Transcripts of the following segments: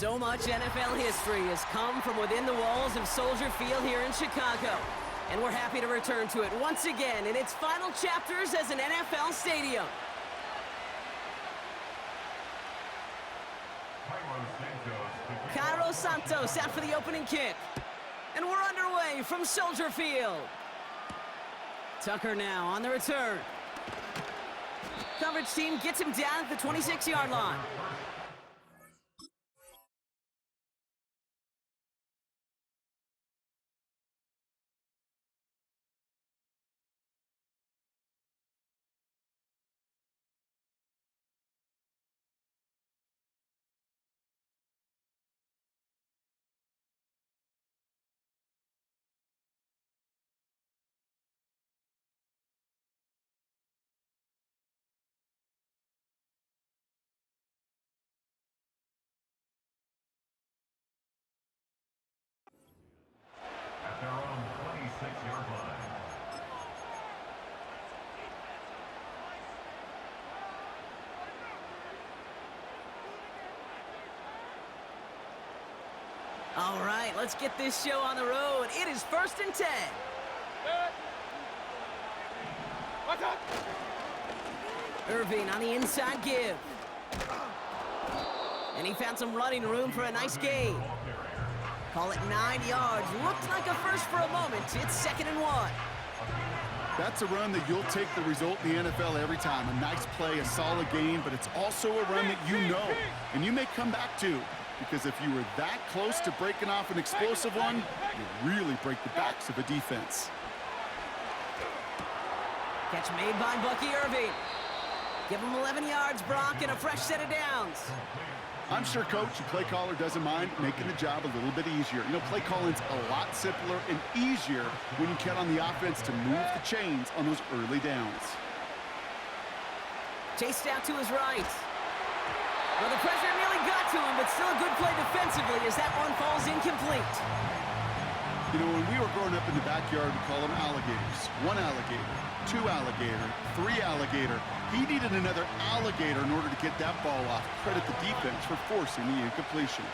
So much NFL history has come from within the walls of Soldier Field here in Chicago. And we're happy to return to it once again in its final chapters as an NFL stadium. Cairo Santos out for the opening kick. And we're underway from Soldier Field. Tucker now on the return. Coverage team gets him down at the 26-yard line. At their own 26-yard line. All right, let's get this show on the road. It is 1st and 10. Irving on the inside give. And he found some running room for a nice gain. Call it 9 yards. Looked like a first for a moment. It's 2nd and 1. That's a run that you'll take the result in the NFL every time. A nice play, a solid game, but it's also a run that you know and you may come back to. Because if you were that close to breaking off an explosive one, you really break the backs of a defense. Catch made by Bucky Irving. Give him 11 yards, Brock, and a fresh set of downs. I'm sure Coach, the play caller, doesn't mind making the job a little bit easier. You know, play calling's a lot simpler and easier when you count on the offense to move the chains on those early downs. Chased out to his right. Well, the pressure nearly got to him, but still a good play defensively as that one falls incomplete. You know, when we were growing up in the backyard, we call them alligators. 1 alligator, 2 alligator, 3 alligator. He needed another alligator in order to get that ball off. Credit the defense for forcing the incompletion.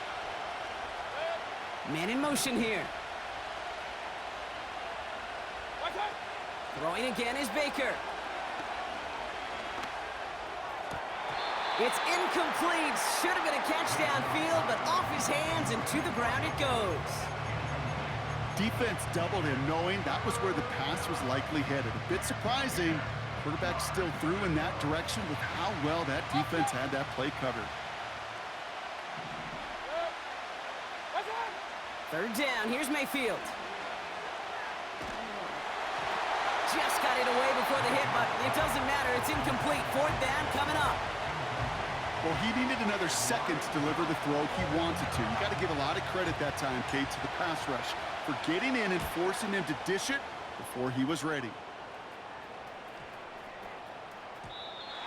Man in motion here. Throwing again is Baker. It's incomplete. Should have been a catch downfield, but off his hands and to the ground it goes. Defense doubled him, knowing that was where the pass was likely headed. A bit surprising. Quarterback still threw in that direction with how well that defense had that play covered. 3rd down. Here's Mayfield. Just got it away before the hit, but it doesn't matter. It's incomplete. 4th down coming up. Well, he needed another second to deliver the throw he wanted to. You got to give a lot of credit that time, Kate, to the pass rush for getting in and forcing him to dish it before he was ready.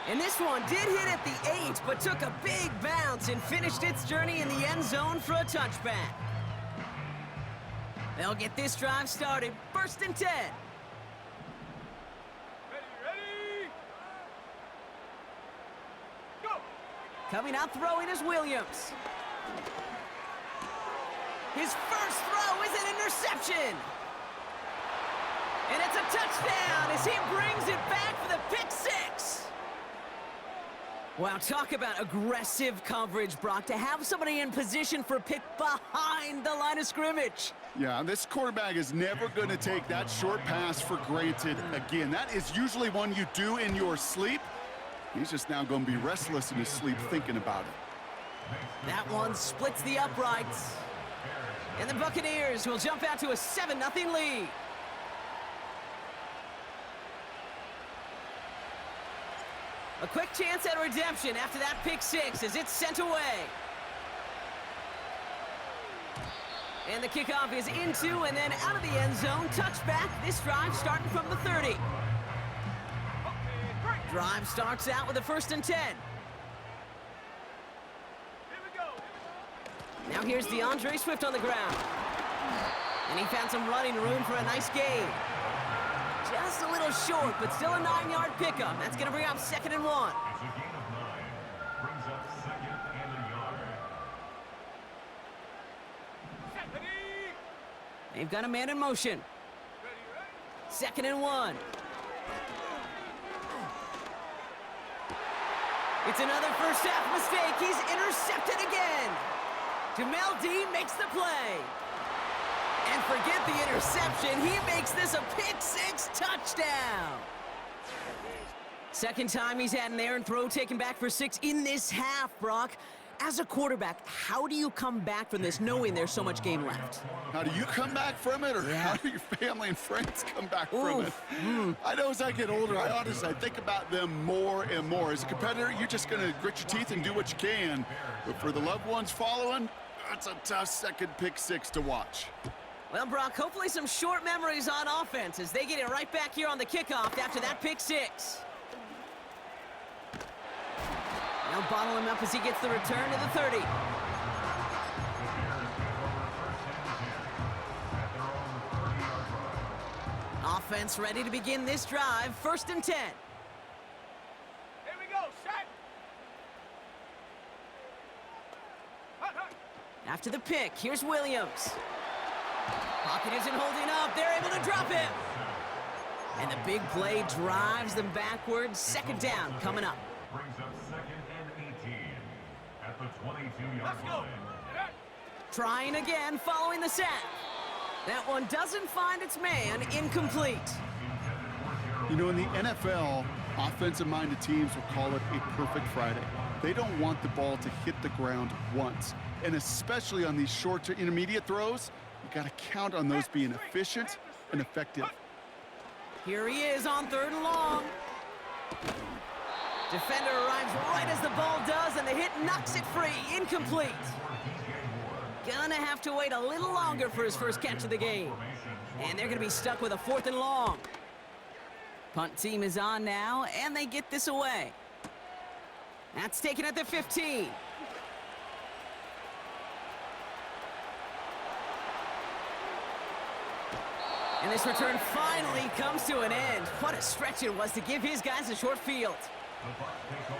And this one did hit at the 8, but took a big bounce and finished its journey in the end zone for a touchback. They'll get this drive started. 1st and 10. Coming out throwing is Williams. His first throw is an interception. And it's a touchdown as he brings it back for the pick 6. Wow, talk about aggressive coverage, Brock, to have somebody in position for a pick behind the line of scrimmage. Yeah, this quarterback is never going to take that short pass for granted again. That is usually one you do in your sleep. He's just now going to be restless in his sleep thinking about it. That one splits the uprights. And the Buccaneers will jump out to a 7-0 lead. A quick chance at redemption after that pick 6 as it's sent away. And the kickoff is into and then out of the end zone. Touchback. This drive starting from the 30. Drive starts out with a 1st and 10. Now here's DeAndre Swift on the ground. And he found some running room for a nice gain. Just a little short, but still a 9-yard pickup. That's going to bring up 2nd and 1. It's a gain of 9. Brings up 2nd and a yard. They've got a man in motion. 2nd and 1. It's another first half mistake. He's intercepted again. Jamel Dean makes the play. And forget the interception. He makes this a pick-6 touchdown. Second time he's had an errant throw taken back for 6 in this half, Brock. As a quarterback, how do you come back from this knowing there's so much game left? How do you come back from it, or how do your family and friends come back from it? I know as I get older, I think about them more and more. As a competitor, you're just going to grit your teeth and do what you can. But for the loved ones following, it's a tough second pick-6 to watch. Well, Brock, hopefully some short memories on offense as they get it right back here on the kickoff after that pick-6. Now bottle him up as he gets the return to the 30. Offense ready to begin this drive. 1st and 10. Here we go, set. After the pick, here's Williams. Pocket isn't holding up. They're able to drop him. And the big play drives them backwards. 2nd down coming up. Brings up 2nd and 18 at the 22-yard line. Trying again following the sack. That one doesn't find its man. Incomplete. You know, in the NFL, offensive-minded teams will call it a perfect Friday. They don't want the ball to hit the ground once. And especially on these short to intermediate throws, you got to count on those being efficient and effective. Here he is on 3rd and long. Defender arrives right as the ball does, and the hit knocks it free. Incomplete. Gonna have to wait a little longer for his first catch of the game. And they're gonna be stuck with a 4th and long. Punt team is on now, and they get this away. That's taken at the 15. And this return finally comes to an end. What a stretch it was to give his guys a short field.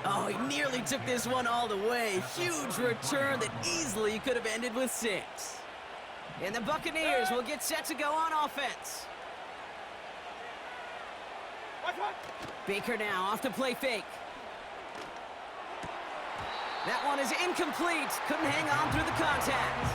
Oh, he nearly took this one all the way. Huge return that easily could have ended with 6. And the Buccaneers will get set to go on offense. Baker now off to play fake. That one is incomplete. Couldn't hang on through the contact.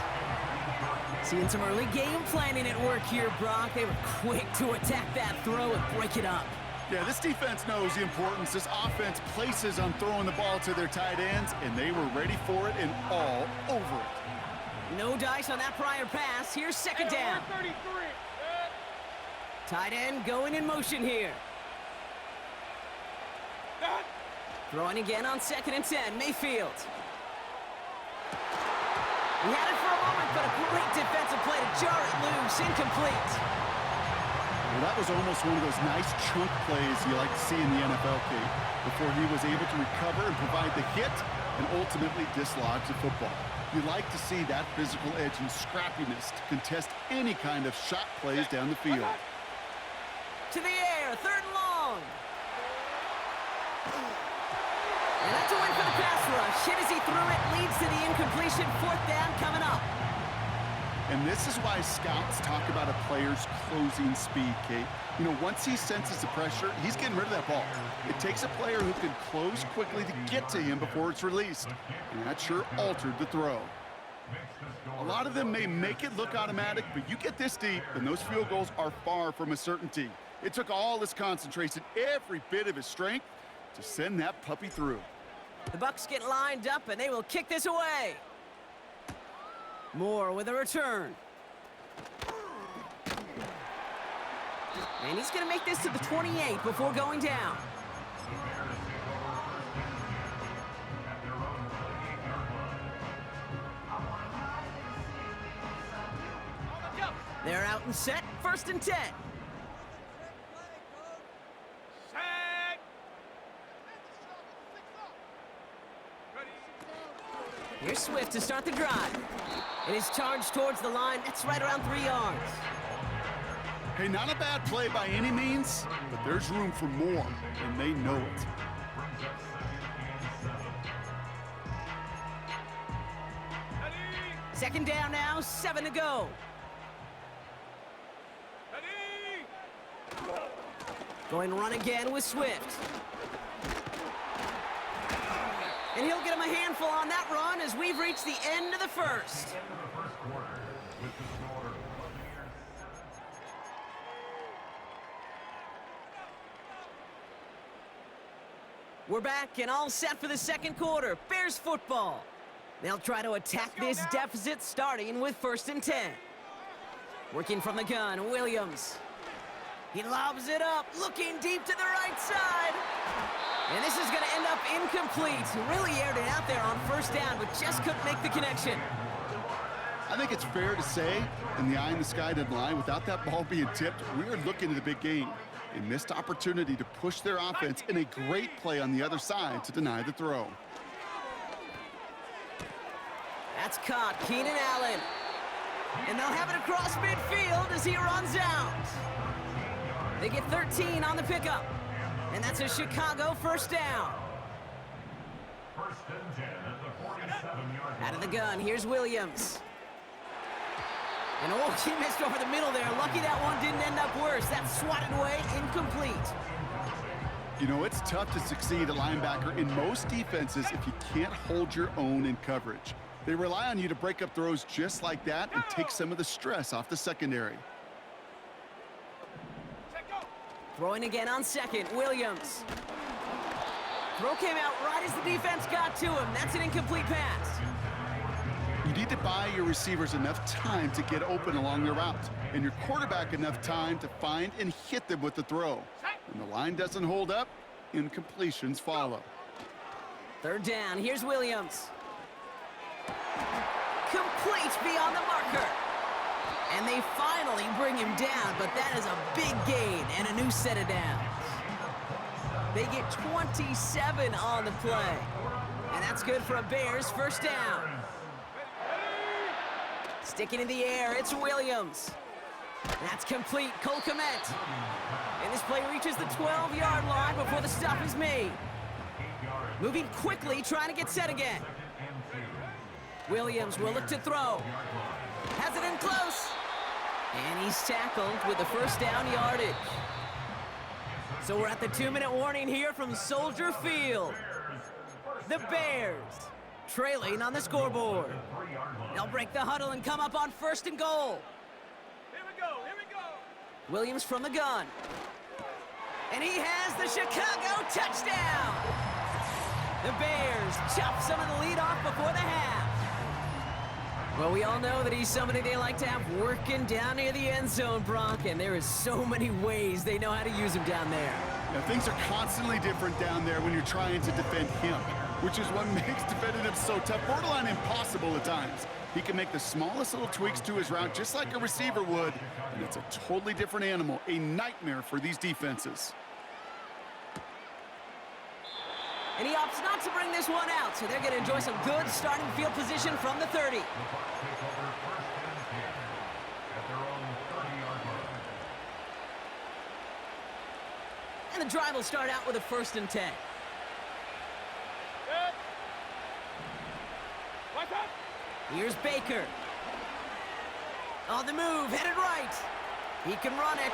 Seeing some early game planning at work here, Brock. They were quick to attack that throw and break it up. Yeah, this defense knows the importance this offense places on throwing the ball to their tight ends, and they were ready for it and all over it. No dice on that prior pass. Here's 2nd down. Tight end going in motion here. Throwing again on 2nd and 10. Mayfield. He had it for a moment, but a great defensive play to jar it loose. Incomplete. Well, that was almost one of those nice chunk plays you like to see in the NFL, Kate, before he was able to recover and provide the hit and ultimately dislodge the football. You like to see that physical edge and scrappiness to contest any kind of shot plays down the field. To the air, 3rd and long. And that's a win for the pass rush. Hit as he threw it, leads to the incompletion. 4th down coming up. And this is why scouts talk about a player's closing speed, Kate. You know, once he senses the pressure, he's getting rid of that ball. It takes a player who can close quickly to get to him before it's released. And that sure altered the throw. A lot of them may make it look automatic, but you get this deep, and those field goals are far from a certainty. It took all his concentration, every bit of his strength, to send that puppy through. The Bucs get lined up, and they will kick this away. Moore with a return. And he's going to make this to the 28 before going down. They're out and set. 1st and 10. Here's Swift to start the drive. It is charged towards the line. That's right around 3 yards. Hey, not a bad play by any means, but there's room for more, and they know it. 2nd down now, 7 to go. Going run again with Swift. And he'll get him a handful on that run as we've reached the end of the first. End of the first quarter with the score Buccaneers 7. We're back and all set for the second quarter. Bears football. They'll try to attack this deficit starting with 1st and 10. Working from the gun, Williams. He lobs it up, looking deep to the right side. And this is going to end up incomplete. Really aired it out there on 1st down, but just couldn't make the connection. I think it's fair to say, in the eye in the sky didn't lie, without that ball being tipped, we were looking at a big game. A missed opportunity to push their offense and a great play on the other side to deny the throw. That's caught, Keenan Allen. And they'll have it across midfield as he runs out. They get 13 on the pickup. And that's a Chicago 1st down. 1st and 10 at the 47-yard line. Out of the gun, here's Williams. And oh, he missed over the middle there. Lucky that one didn't end up worse. That's swatted away, incomplete. You know, it's tough to succeed at linebacker in most defenses if you can't hold your own in coverage. They rely on you to break up throws just like that and take some of the stress off the secondary. Throwing again on 2nd, Williams. Throw came out right as the defense got to him. That's an incomplete pass. You need to buy your receivers enough time to get open along their route, and your quarterback enough time to find and hit them with the throw. When the line doesn't hold up, incompletions follow. 3rd down, here's Williams. Complete beyond the marker. And they finally bring him down, but that is a big gain and a new set of downs. They get 27 on the play. And that's good for a Bears 1st down. Sticking in the air, it's Williams. That's complete, Cole Kmet. And this play reaches the 12-yard line before the stop is made. Moving quickly, trying to get set again. Williams will look to throw. Has it in close. And he's tackled with the 1st down yardage. So we're at the 2-minute warning here from Soldier Field. The Bears trailing on the scoreboard. They'll break the huddle and come up on 1st and goal. Here we go, here we go. Williams from the gun. And he has the Chicago touchdown. The Bears chop some of the lead off before the half. Well, we all know that he's somebody they like to have working down near the end zone, Brock, and there is so many ways they know how to use him down there. Now, things are constantly different down there when you're trying to defend him, which is what makes defending him so tough, borderline impossible at times. He can make the smallest little tweaks to his route just like a receiver would, and it's a totally different animal, a nightmare for these defenses. And he opts not to bring this one out, so they're going to enjoy some good starting field position from the 30. The Bucs take over 1st and 10 at their own 30-yard line. And the drive will start out with a 1st and 10. Good. Watch out. Here's Baker. On the move, headed right. He can run it.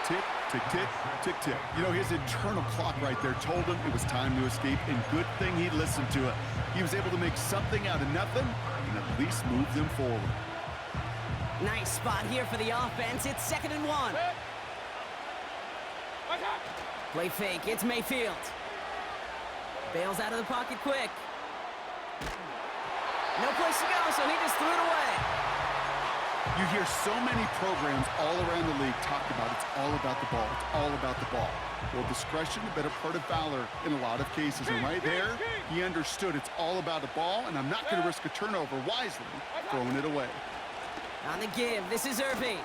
Tick, tick, tick, tick, tick. You know, his internal clock right there told him it was time to escape, and good thing he listened to it. He was able to make something out of nothing and at least move them forward. Nice spot here for the offense. It's 2nd and 1. Watch out. Play fake, it's Mayfield. Bails out of the pocket quick. No place to go, so he just threw it away. You hear so many programs all around the league talk about it's all about the ball. It's all about the ball. Well, discretion, the better part of valor in a lot of cases. And right there, he understood it's all about the ball, and I'm not going to risk a turnover wisely, throwing it away. On the give, this is Irving.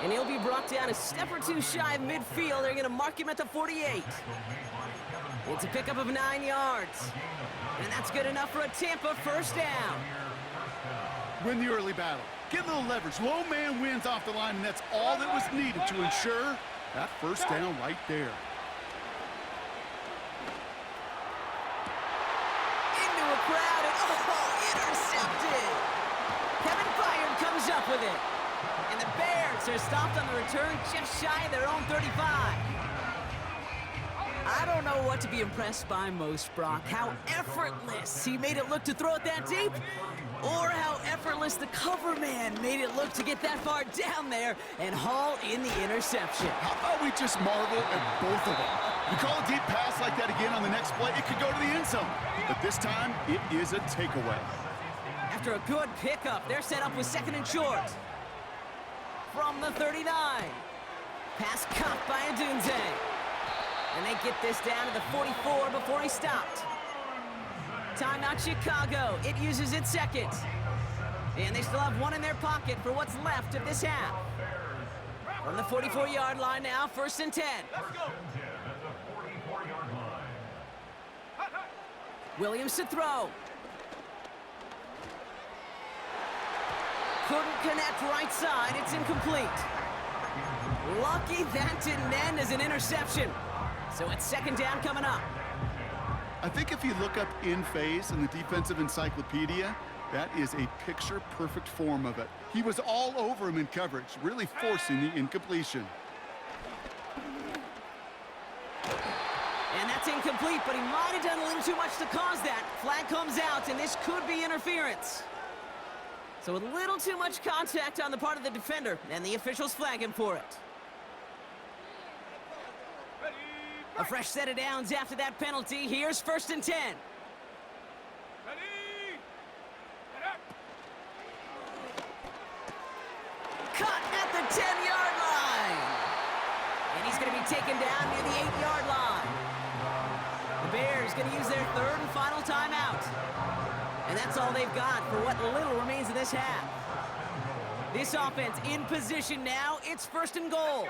And he'll be brought down a step or two shy of midfield. They're going to mark him at the 48. It's a pickup of 9 yards. And that's good enough for a Tampa 1st down. Win the early battle. Get a little leverage. Low man wins off the line, and that's all that was needed to ensure that 1st down right there. Into a crowd, and oh, intercepted! Kevin Byard comes up with it. And the Bears are stopped on the return just shy of their own 35. I don't know what to be impressed by most, Brock. How effortless he made it look to throw it that deep, or how effortless the cover man made it look to get that far down there and haul in the interception. How about we just marvel at both of them? You call a deep pass like that again on the next play, it could go to the end zone. But this time, it is a takeaway. After a good pickup, they're set up with 2nd and short. From the 39. Pass caught by Adunze. And they get this down to the 44 before he stopped. Timeout Chicago. It uses its 2nd. And they still have 1 in their pocket for what's left of this half. From the 44-yard line now, 1st and 10. Let's go. At the 44-yard line. Williams to throw. Couldn't connect right side. It's incomplete. Lucky that didn't end as an interception. So it's 2nd down coming up. I think if you look up in phase in the defensive encyclopedia, that is a picture-perfect form of it. He was all over him in coverage, really forcing the incompletion. And that's incomplete, but he might have done a little too much to cause that. Flag comes out, and this could be interference. So a little too much contact on the part of the defender, and the officials flag him for it. A fresh set of downs after that penalty. Here's 1st and 10. Cut at the 10-yard line. And he's going to be taken down near the 8-yard line. The Bears going to use their 3rd and final timeout. And that's all they've got for what little remains of this half. This offense in position now. It's 1st and goal.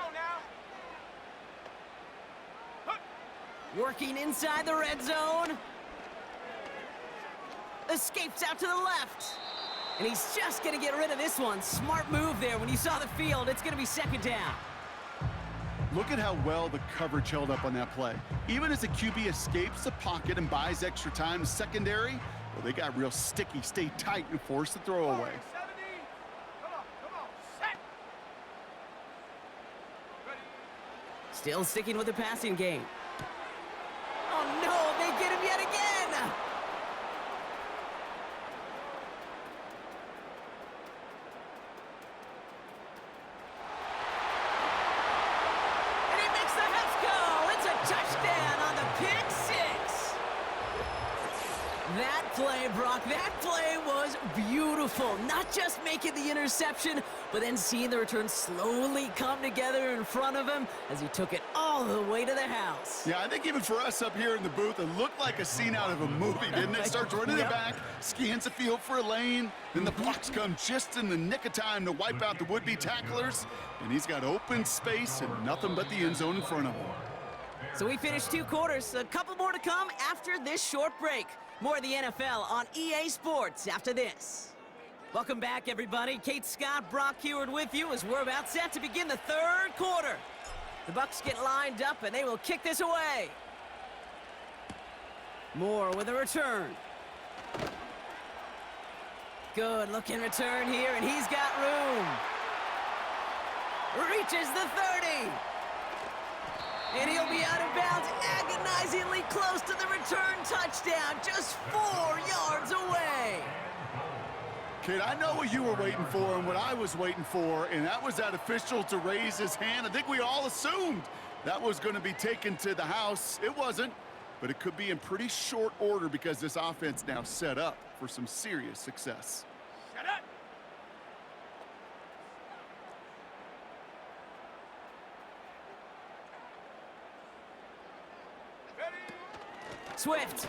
Working inside the red zone. Escapes out to the left. And he's just going to get rid of this one. Smart move there. When you saw the field, it's going to be 2nd down. Look at how well the coverage held up on that play. Even as the QB escapes the pocket and buys extra time in secondary, well, they got real sticky, stay tight, and force the throw away. Still sticking with the passing game. Oh no, they get him yet again! And he makes the Huffs go! It's a touchdown on the pick 6! That play, Brock, that play was beautiful. Not just making the interception, but then seeing the return slowly come together in front of him as he took it all the way to the house. Yeah, I think even for us up here in the booth, it looked like a scene out of a movie, didn't it? Starts running it back, scans the field for a lane, then the blocks come just in the nick of time to wipe out the would-be tacklers, and he's got open space and nothing but the end zone in front of him. So we finished 2 quarters. A couple more to come after this short break. More of the NFL on EA Sports after this. Welcome back, everybody. Kate Scott, Brock Huard with you as we're about set to begin the 3rd quarter. The Bucks get lined up, and they will kick this away. Moore with a return. Good looking return here, and he's got room. Reaches the 30. And he'll be out of bounds, agonizingly close to the return touchdown, just 4 yards away. Kid, I know what you were waiting for and what I was waiting for, and that was that official to raise his hand. I think we all assumed that was going to be taken to the house. It wasn't, but it could be in pretty short order because this offense now set up for some serious success. Shut up! Swift.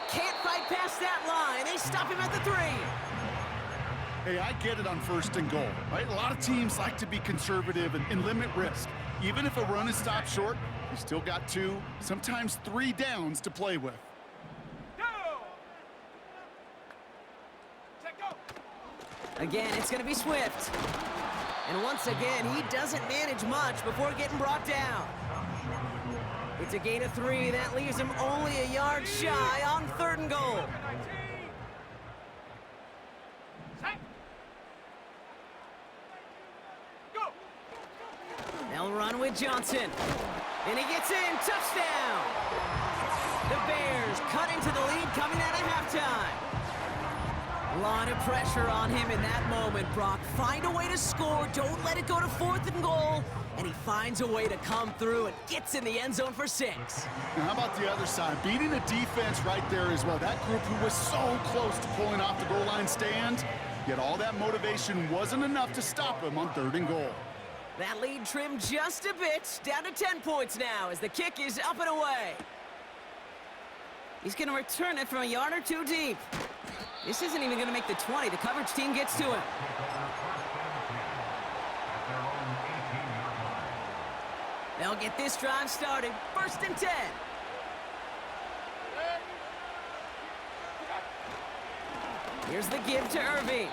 Can't fight past that line. They stop him at the 3. Hey, I get it on 1st and goal, right? A lot of teams like to be conservative and limit risk. Even if a run is stopped short, you still got 2, sometimes 3 downs to play with. Go! Check go! Again, it's going to be Swift. And once again, he doesn't manage much before getting brought down. It's a gain of 3. That leaves him only a yard shy on 3rd and goal. with Johnson. And he gets in. Touchdown! The Bears cut into the lead coming out of halftime. A lot of pressure on him in that moment, Brock. Find a way to score. Don't let it go to 4th and goal. And he finds a way to come through and gets in the end zone for 6. Now, how about the other side? Beating a defense right there as well. That group who was so close to pulling off the goal line stand, yet all that motivation wasn't enough to stop him on 3rd and goal. That lead trimmed just a bit, down to 10 points now as the kick is up and away. He's going to return it from a yard or 2 deep. This isn't even going to make the 20. The coverage team gets to him. They'll get this drive started. 1st and 10. Here's the give to Irving.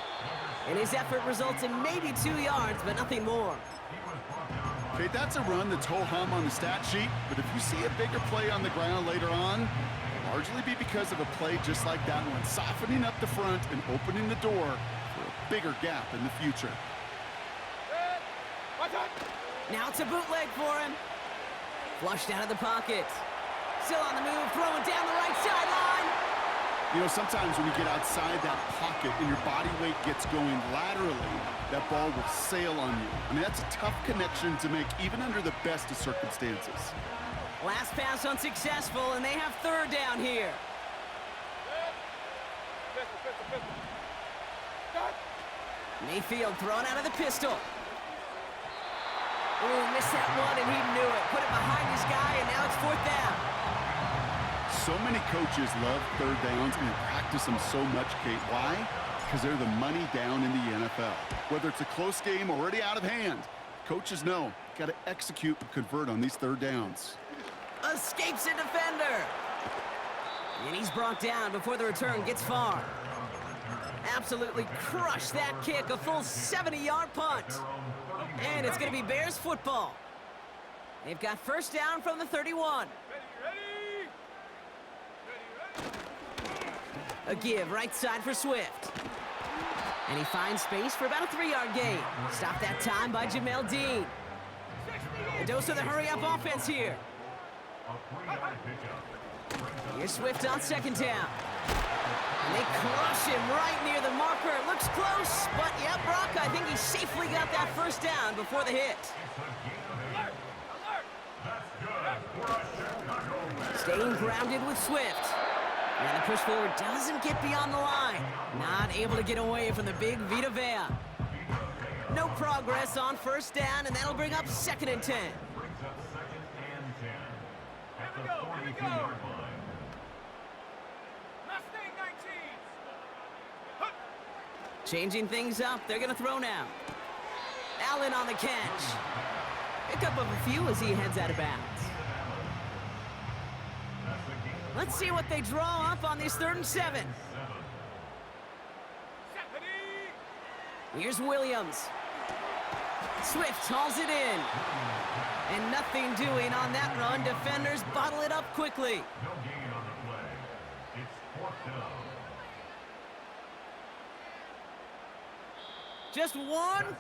And his effort results in maybe 2 yards, but nothing more. Okay, that's a run that's ho-hum on the stat sheet, but if you see a bigger play on the ground later on, it'll largely be because of a play just like that one, softening up the front and opening the door for a bigger gap in the future. Now it's a bootleg for him. Flushed out of the pocket. Still on the move, throwing down the right sideline. You know, sometimes when you get outside that pocket and your body weight gets going laterally, that ball will sail on you. I mean, that's a tough connection to make even under the best of circumstances. Last pass unsuccessful, and they have 3rd down here. Mayfield thrown out of the pistol. Ooh, missed that one, and he knew it. Put it behind his guy, and now it's 4th down. So many coaches love 3rd downs and practice them so much, Kate. Why? Because they're the money down in the NFL. Whether it's a close game already out of hand, coaches know, got to execute and convert on these 3rd downs. Escapes a defender. And he's brought down before the return gets far. Absolutely crushed that kick, a full 70-yard punt. And it's going to be Bears football. They've got 1st down from the 31. A give right side for Swift. And he finds space for about a 3-yard gain. Stopped that time by Jamel Dean. A dose of the hurry-up offense here. Here's Swift on 2nd down. And they crush him right near the marker. It looks close, but yeah, Brock, I think he safely got that 1st down before the hit. Staying grounded with Swift. And the push forward doesn't get beyond the line. Not able to get away from the big Vita Vea. No progress on 1st down, and that'll bring up 2nd and 10. Here we go. Mustang 19. Changing things up, they're gonna throw now. Allen on the catch. Pick up of a few as he heads out of bounds. Let's see what they draw up on this 3rd and 7. Here's Williams. Swift hauls it in. And nothing doing on that run. Defenders bottle it up quickly. No gain on the play. It's 4th down. Just one.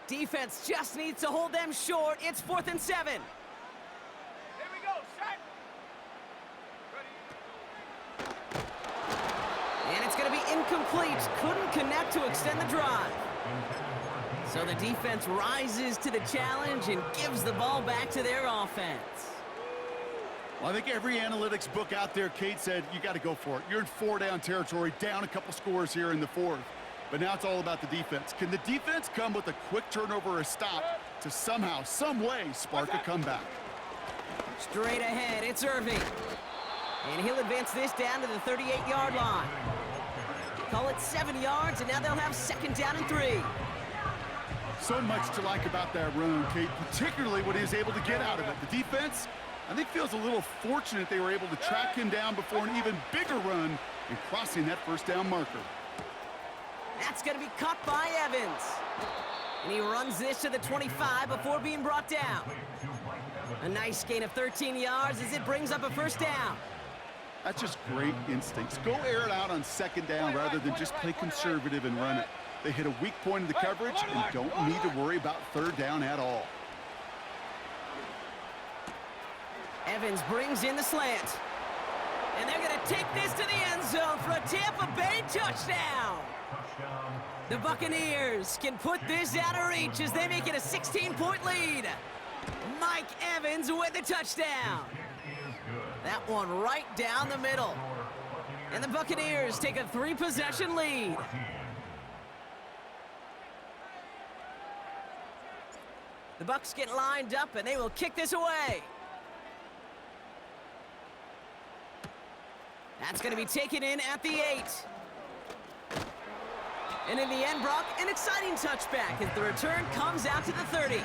Defense just needs to hold them short. It's 4th and 7. Here we go, set. Ready. And it's going to be incomplete. Couldn't connect to extend the drive. So the defense rises to the challenge and gives the ball back to their offense. Well, I think every analytics book out there, Kate, said you got to go for it. You're in 4-down territory, down a couple scores here in the 4th. But now it's all about the defense. Can the defense come with a quick turnover or a stop to somehow, some way, spark a comeback? Straight ahead, it's Irving. And he'll advance this down to the 38-yard line. Call it 7 yards, and now they'll have 2nd down and 3. So much to like about that run, Kate, particularly what he was able to get out of it. The defense, I think, feels a little fortunate they were able to track him down before an even bigger run and crossing that 1st down marker. That's going to be caught by Evans. And he runs this to the 25 before being brought down. A nice gain of 13 yards as it brings up a 1st down. That's just great instincts. Go air it out on second down rather than just play conservative and run it. They hit a weak point in the coverage and don't need to worry about third down at all. Evans brings in the slant. And they're going to take this to the end zone for a Tampa Bay touchdown. The Buccaneers can put this out of reach as they make it a 16-point lead. Mike Evans with the touchdown. That one right down the middle. And the Buccaneers take a 3-possession lead. The Bucs get lined up and they will kick this away. That's going to be taken in at the 8. And in the end, Brock, an exciting touchback as the return comes out to the 30.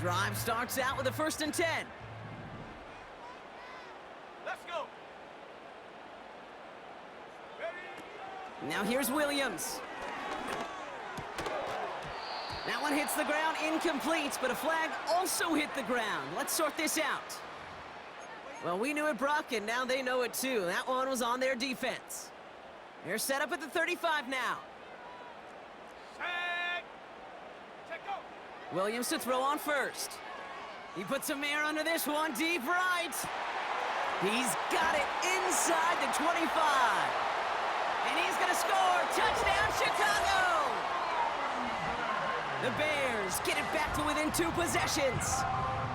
Drive starts out with a 1st and 10. Let's go. Ready? Now here's Williams. That one hits the ground, incomplete, but a flag also hit the ground. Let's sort this out. Well, we knew it, Brock, and now they know it too. That one was on their defense. They're set up at the 35 now. Set. Check go. Williams to throw on first. He puts some air under this one, deep right. He's got it inside the 25. And he's going to score. Touchdown, Chicago! The Bears get it back to within 2 possessions.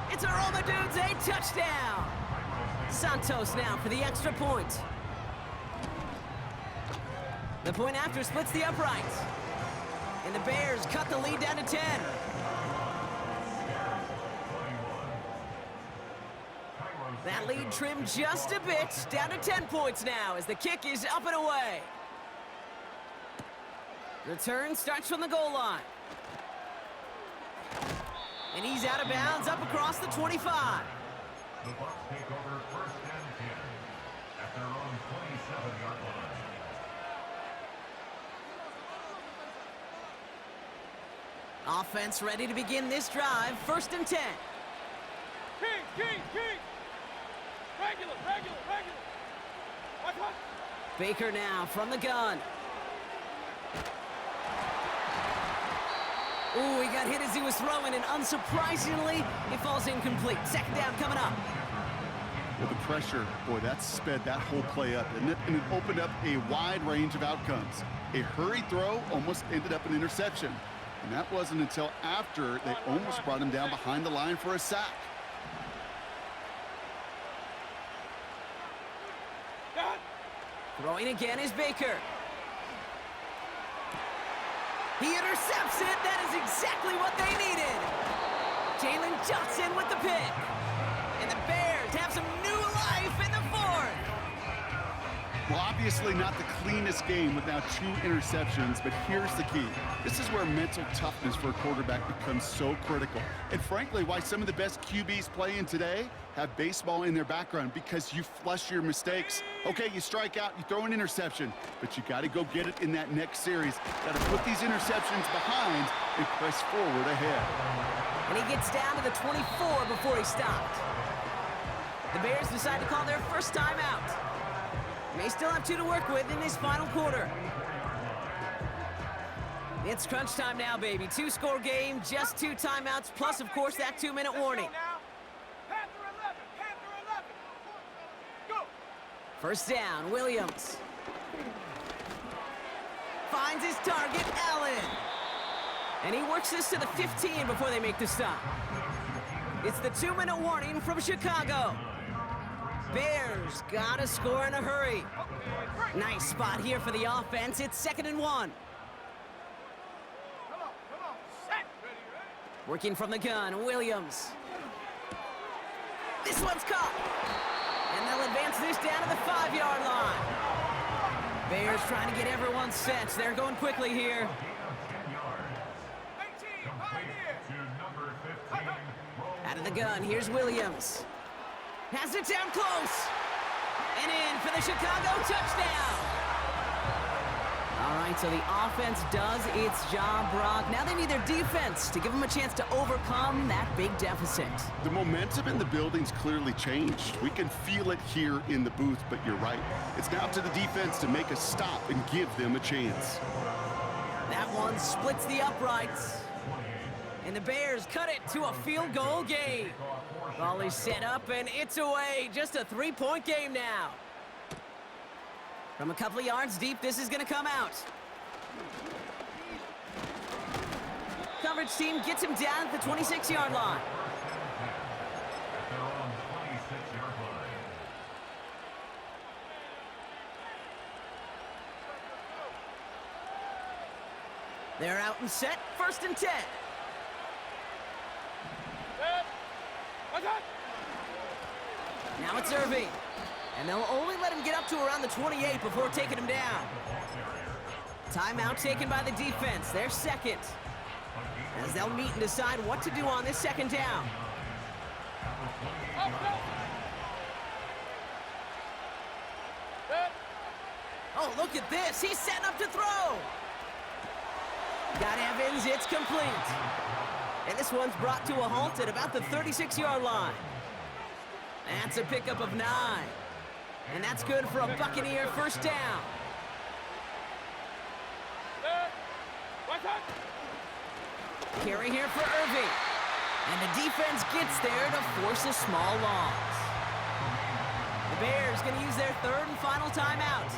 It's a Roma Dudes, a touchdown. Santos now for the extra point. The point after splits the uprights. And the Bears cut the lead down to 10. That lead trimmed just a bit, down to 10 points now as the kick is up and away. Return starts from the goal line. And he's out of bounds up across the 25. The Bucs take over 1st and 10 at their own 27-yard line. Offense ready to begin this drive. 1st and 10. King. Regular. Watch. Baker now from the gun. Ooh, he got hit as he was throwing, and unsurprisingly, it falls incomplete. 2nd down coming up. With the pressure, boy, that sped that whole play up, didn't it? And it opened up a wide range of outcomes. A hurried throw almost ended up an interception. And that wasn't until after they almost brought him down behind the line for a sack. Throwing again is Baker. He intercepts it. That is exactly what they needed. Jalen Johnson with the pick. And the Bears have some new life in the 4th. Well, obviously not the cleanest game with now 2 interceptions, but here's the key. This is where mental toughness for a quarterback becomes so critical. And frankly, why some of the best QBs playing today have baseball in their background, because you flush your mistakes. Okay, you strike out, you throw an interception, but you got to go get it in that next series. Got to put these interceptions behind and press forward ahead. And he gets down to the 24 before he stopped. The Bears decide to call their first timeout. They still have 2 to work with in this final quarter. It's crunch time now, baby. 2-score game, just 2 timeouts, plus, of course, that 2-minute warning. Panther 11. Go. 1st down, Williams. Finds his target, Allen. And he works this to the 15 before they make the stop. It's the 2-minute warning from Chicago. Bears gotta score in a hurry. Nice spot here for the offense. It's 2nd and 1. Come on. Set. Ready. Working from the gun, Williams. This one's caught. And they'll advance this down to the 5-yard line. Bears trying to get everyone set. They're going quickly here. 18, pioneer. To number 15, Out of the gun, here's Williams. Has it down close. And in for the Chicago touchdown. All right, so the offense does its job, Brock. Now they need their defense to give them a chance to overcome that big deficit. The momentum in the building's clearly changed. We can feel it here in the booth, but you're right. It's now up to the defense to make a stop and give them a chance. That one splits the uprights. And the Bears cut it to a field goal game. Volley set up, and it's away. Just a 3-point game now. From a couple of yards deep, this is going to come out. Coverage team gets him down at the 26-yard line. At their own 26-yard line. They're out and set. 1st and 10. Now it's Irving. And they'll only let him get up to around the 28 before taking him down. Timeout taken by the defense. They're second. As they'll meet and decide what to do on this 2nd down. Oh, look at this. He's setting up to throw. Got Evans. It's complete. And this one's brought to a halt at about the 36-yard line. That's a pickup of 9. And that's good for a Buccaneer 1st down. Carry here for Irving. And the defense gets there to force a small loss. The Bears going to use their 3rd and final timeout.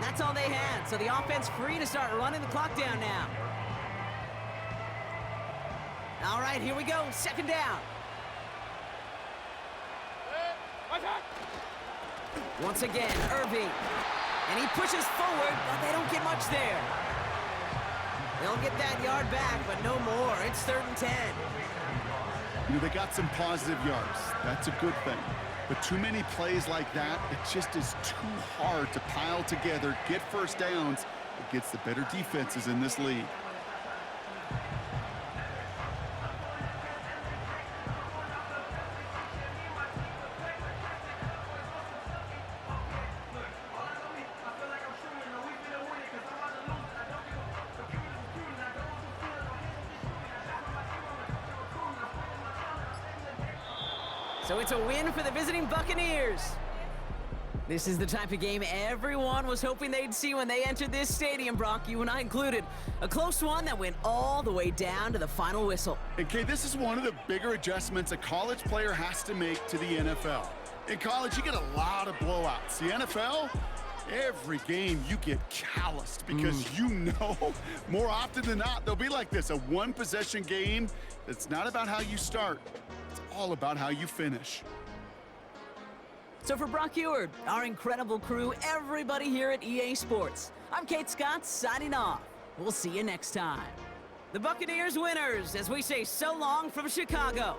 That's all they had, so the offense free to start running the clock down now. All right, here we go, 2nd down. Once again, Irving. And he pushes forward, but they don't get much there. They'll get that yard back, but no more. It's 3rd and 10. You know, they got some positive yards. That's a good thing. But too many plays like that, it just is too hard to pile together, get 1st downs against the better defenses in this league. So it's a win for the visiting Buccaneers. This is the type of game everyone was hoping they'd see when they entered this stadium, Brock, you and I included. A close one that went all the way down to the final whistle. And Kay, this is one of the bigger adjustments a college player has to make to the NFL. In college, you get a lot of blowouts. The NFL, every game you get calloused because you know more often than not they'll be like this, a one-possession game that's not about how you start. It's all about how you finish. So for Brock Eward, our incredible crew, everybody here at EA Sports, I'm Kate Scott signing off. We'll see you next time. The Buccaneers winners as we say so long from Chicago.